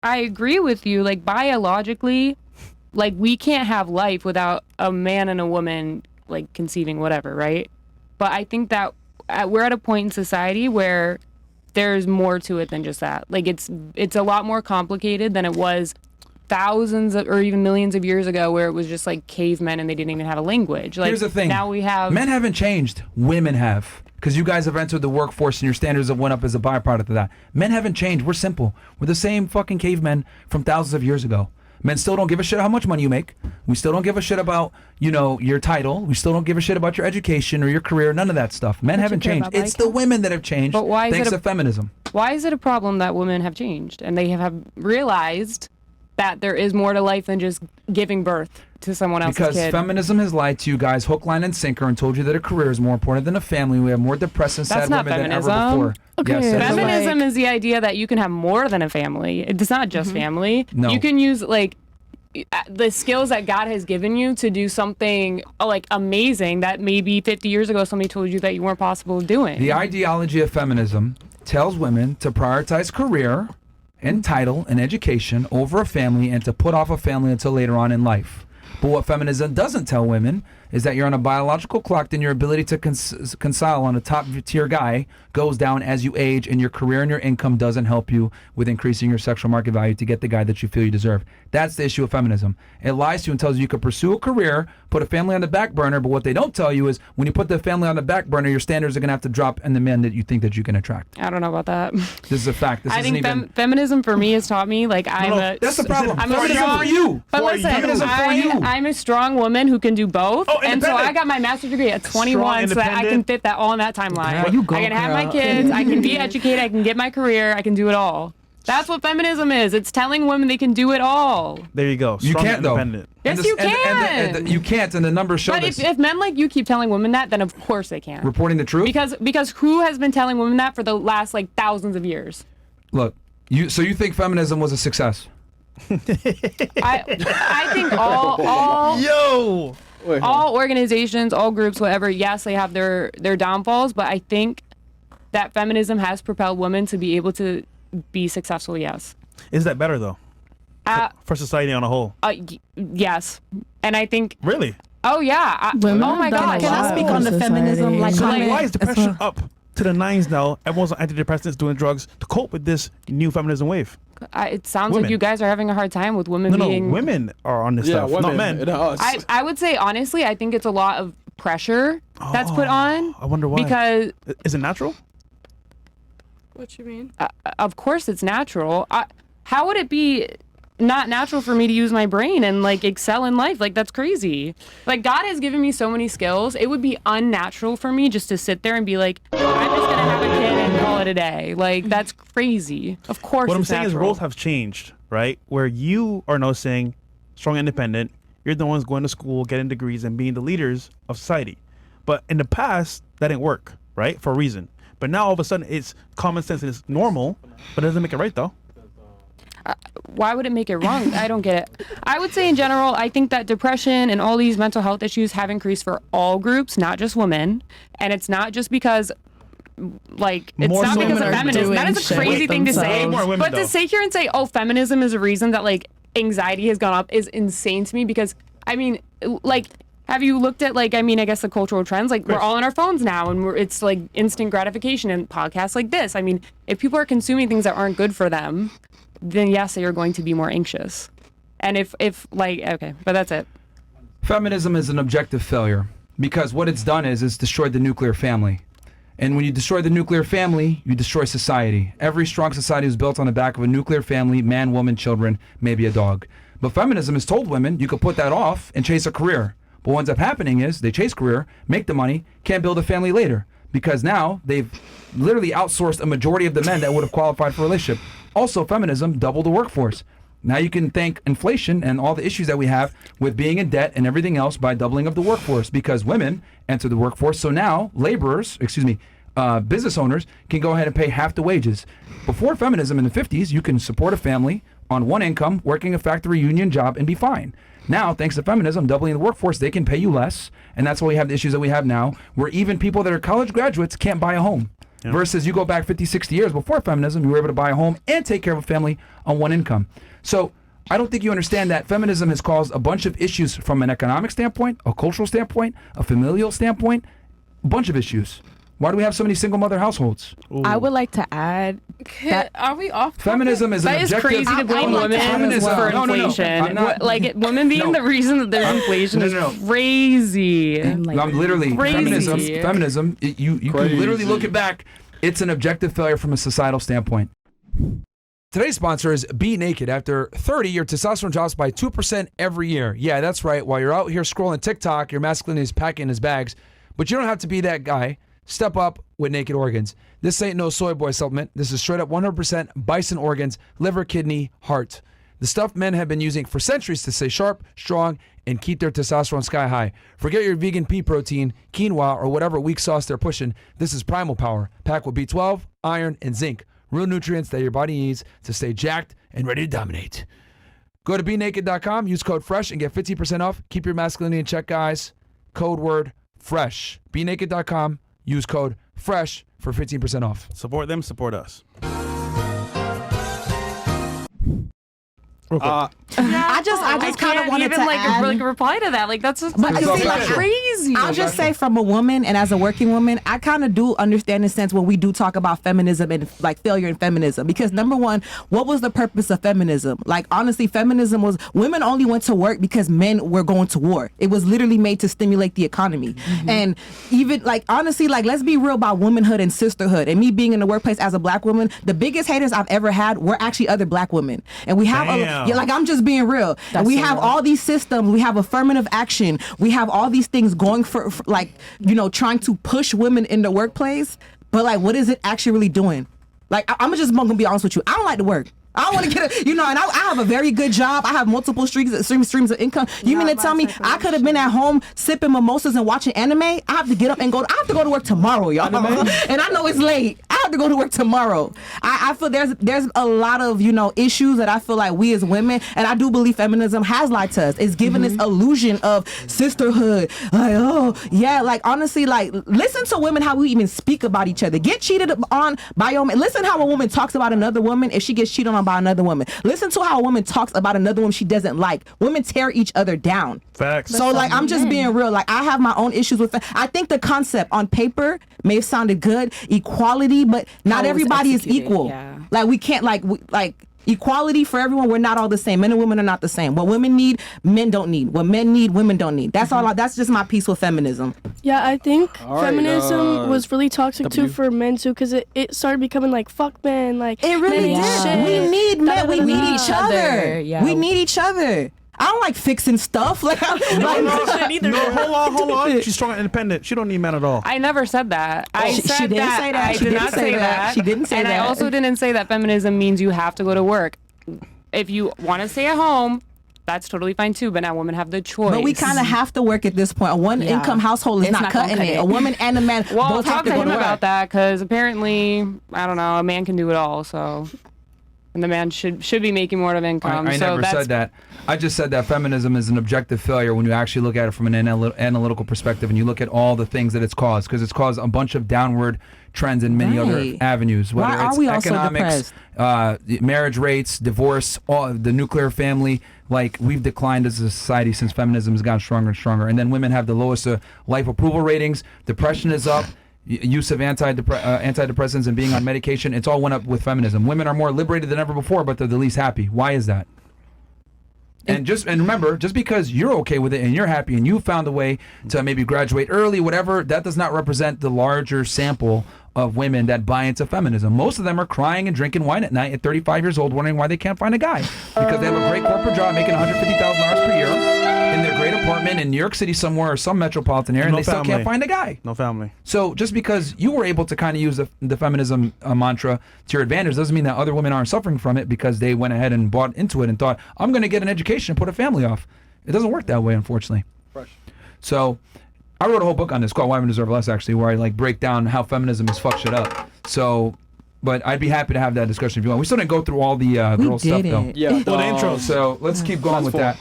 I agree with you. Like, biologically, like, we can't have life without a man and a woman, like, conceiving whatever, right? But I think that we're at a point in society where there's more to it than just that. Like, it's a lot more complicated than it was thousands or even millions of years ago, where it was just like cavemen and they didn't even have a language. Like, here's the thing. Now we have... Men haven't changed. Women have. Because you guys have entered the workforce and your standards have went up as a byproduct of that. Men haven't changed. We're simple. We're the same fucking cavemen from thousands of years ago. Men still don't give a shit how much money you make. We still don't give a shit about, you know, your title. We still don't give a shit about your education or your career. None of that stuff. Men haven't changed. It's the women that have changed. But why is thanks to feminism. Why is it a problem that women have changed and they have realized that there is more to life than just giving birth to someone else's because kid? Because feminism has lied to you guys hook, line, and sinker and told you that a career is more important than a family. We have more depressed and sad women than ever before. Okay. Yes, feminism is the idea that you can have more than a family. It's not just family. No. You can use, like, the skills that God has given you to do something, like, amazing that maybe 50 years ago somebody told you that you weren't possible of doing. The ideology of feminism tells women to prioritize career and title and education over a family and to put off a family until later on in life. But what feminism doesn't tell women is that you're on a biological clock, and your ability to reconcile on a top tier guy goes down as you age, and your career and your income doesn't help you with increasing your sexual market value to get the guy that you feel you deserve. That's the issue of feminism. It lies to you and tells you you can pursue a career, put a family on the back burner, but what they don't tell you is when you put the family on the back burner, your standards are going to have to drop in the men that you think that you can attract. I don't know about that. This is a fact. This I think feminism for me has taught me, like, that's the problem. I'm feminism for you. But listen, I'm a strong woman who can do both. And so I got my master's degree at 21 so that I can fit that all in that timeline. I can have my kids, I can be educated, I can get my career, I can do it all. That's what feminism is. It's telling women they can do it all. There you go. You can't, though. Yes, you can. You can't, and the numbers show this. But if men like you keep telling women that, then of course they can. Reporting the truth? Because who has been telling women that for the last, like, thousands of years? Look, so you think feminism was a success? I think all organizations, all groups, whatever, yes, they have their downfalls, but I think that feminism has propelled women to be able to be successful, yes. Is that better, though? For society on a whole? Yes. And I think... Really? Oh, yeah. Oh, my God. Can I speak on the feminism? So why is depression up to the nines now? Everyone's on antidepressants, doing drugs to cope with this new feminism wave. It sounds like you guys are having a hard time with women being... No, women are on this stuff, not men. I would say, honestly, I think it's a lot of pressure that's put on. I wonder why. Because... Is it natural? What you mean? Of course it's natural. How would it be not natural for me to use my brain and, like, excel in life? Like, that's crazy. Like, God has given me so many skills. It would be unnatural for me just to sit there and be like, I'm just gonna have a kid and call it a day. Like, that's crazy. Of course What I'm it's saying is natural. roles have changed, right? Where you are now saying strong, independent. You're the ones going to school, getting degrees, and being the leaders of society. But in the past, that didn't work, right? For a reason. But now all of a sudden it's common sense and it's normal, but it doesn't make it right, though. Why would it make it wrong? I don't get it. I would say in general, I think that depression and all these mental health issues have increased for all groups, not just women. And it's not just because, like, it's More not so because of women are feminism. That is a crazy thing to say. More women, But though. to sit here and say, oh, feminism is a reason that, like, anxiety has gone up is insane to me because, I mean, like... Have you looked at, like, I mean, I guess the cultural trends? Like, we're all on our phones now, and it's, like, instant gratification and podcasts like this. I mean, if people are consuming things that aren't good for them, then yes, they are going to be more anxious. And if like, okay, but that's it. Feminism is an objective failure because what it's done is it's destroyed the nuclear family. And when you destroy the nuclear family, you destroy society. Every strong society is built on the back of a nuclear family, man, woman, children, maybe a dog. But feminism has told women you could put that off and chase a career. But what ends up happening is they chase career, make the money, can't build a family later because now they've literally outsourced a majority of the men that would have qualified for a relationship. Also, feminism doubled the workforce. Now you can thank inflation and all the issues that we have with being in debt and everything else by doubling of the workforce because women enter the workforce. So now business owners can go ahead and pay half the wages. Before feminism in the 50s, you can support a family on one income, working a factory union job and be fine. Now, thanks to feminism, doubling the workforce, they can pay you less. And that's why we have the issues that we have now, where even people that are college graduates can't buy a home. Versus you go back 50, 60 years before feminism, you were able to buy a home and take care of a family on one income. So I don't think you understand that feminism has caused a bunch of issues from an economic standpoint, a cultural standpoint, a familial standpoint, a bunch of issues. Why do we have so many single mother households? I would like to add that Are we off? Feminism is an That is objective. crazy to blame women Feminism- for no, no, no. inflation. I'm not- Women being No. the reason that there's inflation is crazy. I'm literally Crazy. feminism. You can literally look it back. It's an objective failure from a societal standpoint. Today's sponsor is Be Naked. After 30, your testosterone drops by 2% every year. Yeah, that's right. While you're out here scrolling TikTok, your masculinity is packing his bags. But you don't have to be that guy. Step up with Naked Organs. This ain't no soy boy supplement. This is straight up 100% bison organs, liver, kidney, heart. The stuff men have been using for centuries to stay sharp, strong, and keep their testosterone sky high. Forget your vegan pea protein, quinoa, or whatever weak sauce they're pushing. This is Primal Power, packed with B12, iron, and zinc. Real nutrients that your body needs to stay jacked and ready to dominate. Go to BeNaked.com, use code FRESH, and get 15% off. Keep your masculinity in check, guys. Code word FRESH. BeNaked.com, use code FRESH for 15% off. Support them, support us. I just kind of wanted to add. reply to that. Like that's just But you see, like, crazy. I'll just say from a woman and as a working woman, I kind of do understand in a sense when we do talk about feminism and like failure in feminism. Because number one, what was the purpose of feminism? Like honestly, feminism was women only went to work because men were going to war. It was literally made to stimulate the economy. And even like honestly, like let's be real about womanhood and sisterhood. And me being in the workplace as a black woman, the biggest haters I've ever had were actually other black women. And we have Damn. like I'm just being real. And we have all these systems. We have affirmative action. We have all these things going for like, you know, trying to push women in the workplace. But like, what is it actually really doing? Like, I'm just gonna be honest with you. I don't like to work. I don't want to get a, you know, and I have a very good job. I have multiple streams of income. You mean to tell me I could have been at home sipping mimosas and watching anime? I have to get up and go. I have to go to work tomorrow, y'all. And I know it's late. I have to go to work tomorrow. I feel there's a lot of, you know, issues that I feel like we as women, and I do believe feminism has lied to us. It's given this illusion of sisterhood. Like, oh yeah, like honestly, like listen to women how we even speak about each other. Get cheated on by your man. Listen how a woman talks about another woman if she gets cheated on by another woman. Listen to how a woman talks about another woman she doesn't like. Women tear each other down. Facts. So like I'm just being real. Like I have my own issues with I think the concept on paper may have sounded good, equality, but not How it was everybody is executed, equal. yeah. Like we can't like equality for everyone. We're not all the same. Men and women are not the same. What women need, men don't need. What men need, women don't need. That's all. That's just my piece with feminism. Yeah, I think All right, feminism was really toxic W. too for men too, because it started becoming like fuck men, like It really men did. shit. We need men. We need Da-da-da-da. each other. Yeah. We need each other. I don't like fixing stuff. Like, No, hold on. She's strong and independent. She don't need men at all. I never said that. I She said didn't that. say that. I She did didn't not say say that. that. She didn't say and that. I also didn't say that feminism means you have to go to work. If you want to stay at home, that's totally fine too. But now women have the choice. but we kind of have to work at this point. A one income household is It's not not gonna cutting cut it. it. A woman and a man Well, both have talk to to go him to work. about that because apparently, I don't know, a man can do it all. So, and the man should be making more of income. I so never that's, said that. I just said that feminism is an objective failure when you actually look at it from an analytical perspective and you look at all the things that it's caused, because it's caused a bunch of downward trends in many other Right. avenues, whether Why are it's we all so economics, marriage rates, divorce, all the nuclear family. Like, we've declined as a society since feminism has gotten stronger and stronger. And then women have the lowest life approval ratings. Depression is up. Use of antidepressants and being on medication, it's all went up with feminism. Women are more liberated than ever before, but they're the least happy. Why is that? And remember, just because you're okay with it and you're happy and you found a way to maybe graduate early, whatever, that does not represent the larger sample of women that buy into feminism. Most of them are crying and drinking wine at night at 35 years old, wondering why they can't find a guy, because they have a great corporate job making $150,000 per year in their great apartment in New York City somewhere or some metropolitan area, and No they still family. can't find a guy. No family. So just because you were able to kind of use the feminism mantra to your advantage doesn't mean that other women aren't suffering from it because they went ahead and bought into it and thought, I'm going to get an education and put a family off. It doesn't work that way, unfortunately. So I wrote a whole book on this called Why Women Deserve Less, actually, where I like break down how feminism has fucked shit up. So, but I'd be happy to have that discussion if you want. We still didn't go through all the girl stuff, though. Yeah. Well, the intro. So let's keep going with that.